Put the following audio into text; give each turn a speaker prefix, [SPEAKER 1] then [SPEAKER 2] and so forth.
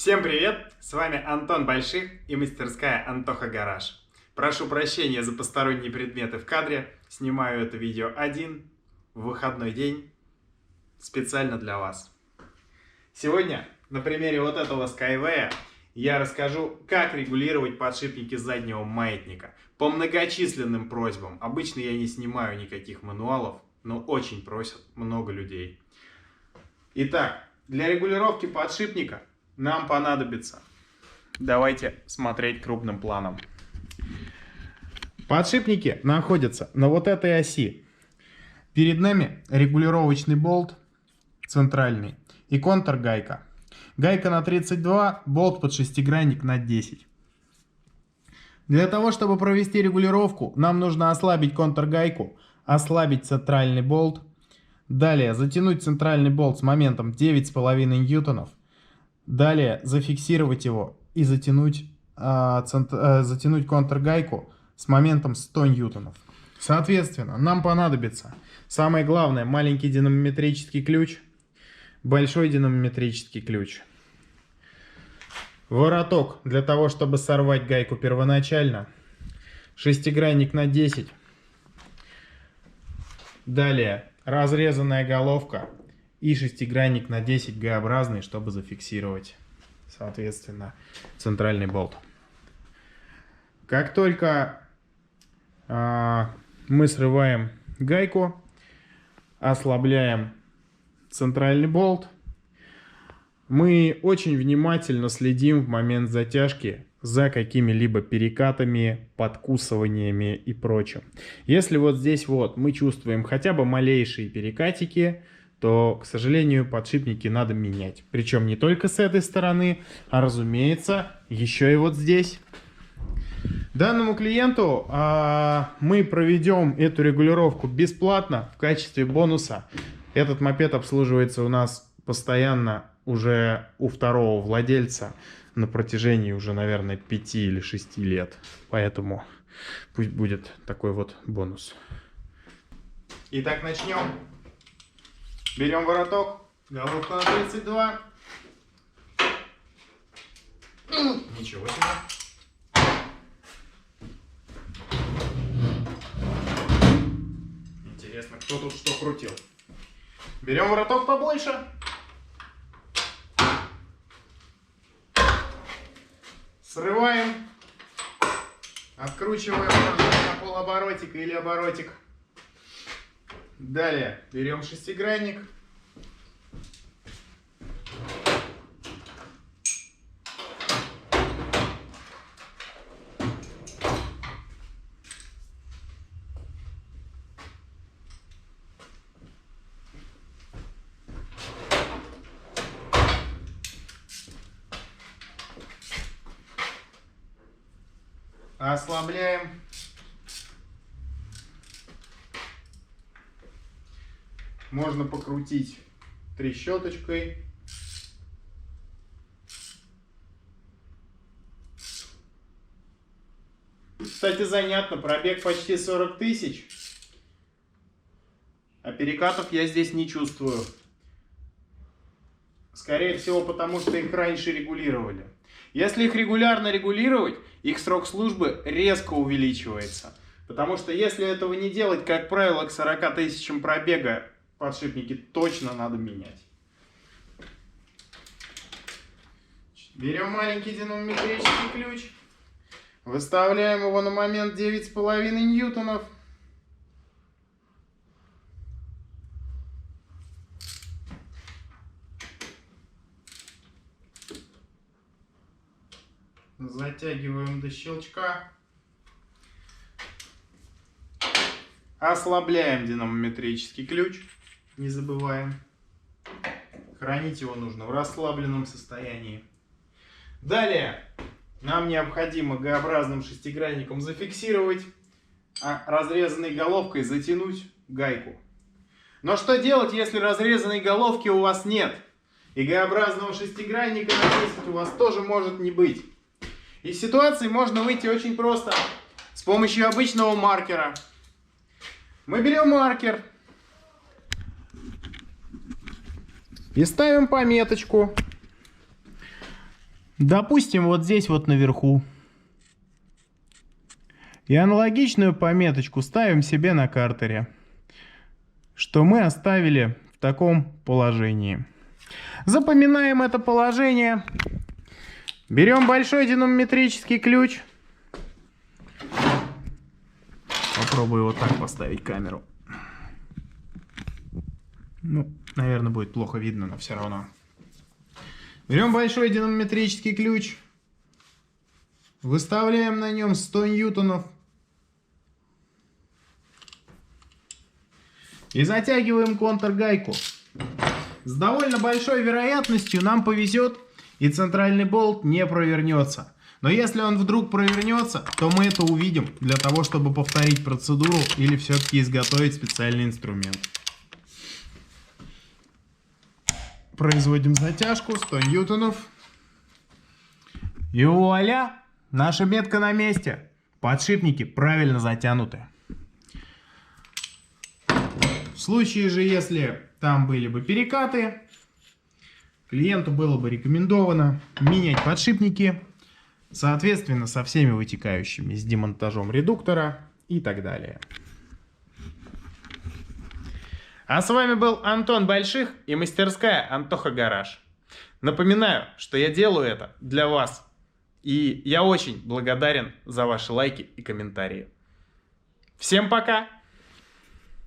[SPEAKER 1] Всем привет! С вами Антон Больших и мастерская Антоха Гараж. Прошу прощения за посторонние предметы в кадре. Снимаю это видео один в выходной день специально для вас. Сегодня на примере вот этого Skyway я расскажу, как регулировать подшипники заднего маятника по многочисленным просьбам. Обычно я не снимаю никаких мануалов, но очень просят много людей. Итак, для регулировки подшипника нам понадобится, давайте смотреть крупным планом. Подшипники находятся на вот этой оси. Перед нами регулировочный болт центральный и контргайка. Гайка на 32, болт под шестигранник на 10. Для того, чтобы провести регулировку, нам нужно ослабить контргайку, ослабить центральный болт. Далее затянуть центральный болт с моментом 9,5 ньютонов. Далее зафиксировать его и затянуть контргайку с моментом 100 ньютонов. Соответственно, нам понадобится самое главное маленький динамометрический ключ, большой динамометрический ключ, вороток для того, чтобы сорвать гайку первоначально, шестигранник на 10, далее разрезанная головка и шестигранник на 10 Г-образный, чтобы зафиксировать, соответственно, центральный болт. Как только мы срываем гайку, ослабляем центральный болт, мы очень внимательно следим в момент затяжки за какими-либо перекатами, подкусываниями и прочим. Если вот здесь вот мы чувствуем хотя бы малейшие перекатики, то, к сожалению, подшипники надо менять. Причем не только с этой стороны, а, разумеется, еще и вот здесь. Данному клиенту мы проведем эту регулировку бесплатно в качестве бонуса. Этот мопед обслуживается у нас постоянно уже у второго владельца на протяжении уже, наверное, 5 или 6 лет. Поэтому пусть будет такой вот бонус. Итак, начнем. Берем вороток, головку на 32. Ничего себе. Интересно, кто тут что крутил. Берем вороток побольше. Срываем. Откручиваем на полоборотика или оборотик. Далее берем шестигранник. Ослабляем. Можно покрутить трещоточкой. Кстати, занятно, пробег почти 40 тысяч, а перекатов я здесь не чувствую. Скорее всего, потому что их раньше регулировали. Если их регулярно регулировать, их срок службы резко увеличивается. Потому что если этого не делать, как правило, к 40 тысячам пробега подшипники точно надо менять. Берем маленький динамометрический ключ. Выставляем его на момент 9,5 ньютонов. Затягиваем до щелчка. Ослабляем динамометрический ключ. Не забываем. Хранить его нужно в расслабленном состоянии. Далее нам необходимо Г-образным шестигранником зафиксировать, а разрезанной головкой затянуть гайку. Но что делать, если разрезанной головки у вас нет? И Г-образного шестигранника на 10 у вас тоже может не быть. Из ситуации можно выйти очень просто. С помощью обычного маркера. Мы берем маркер. И ставим пометочку. Допустим, вот здесь вот наверху. И аналогичную пометочку ставим себе на картере, что мы оставили в таком положении. Запоминаем это положение. Берем большой динамометрический ключ. Попробую вот так поставить камеру. Ну, наверное, будет плохо видно, но все равно. Берем большой динамометрический ключ. Выставляем на нем 100 ньютонов. И затягиваем контргайку. С довольно большой вероятностью нам повезет, и центральный болт не провернется. Но если он вдруг провернется, то мы это увидим для того, чтобы повторить процедуру или все-таки изготовить специальный инструмент. Производим затяжку 100 ньютонов. И вуаля! Наша метка на месте. Подшипники правильно затянуты. В случае же, если там были бы перекаты, клиенту было бы рекомендовано менять подшипники, соответственно, со всеми вытекающими, с демонтажом редуктора и так далее. А с вами был Антон Больших и мастерская Антоха Гараж. Напоминаю, что я делаю это для вас. И я очень благодарен за ваши лайки и комментарии. Всем пока!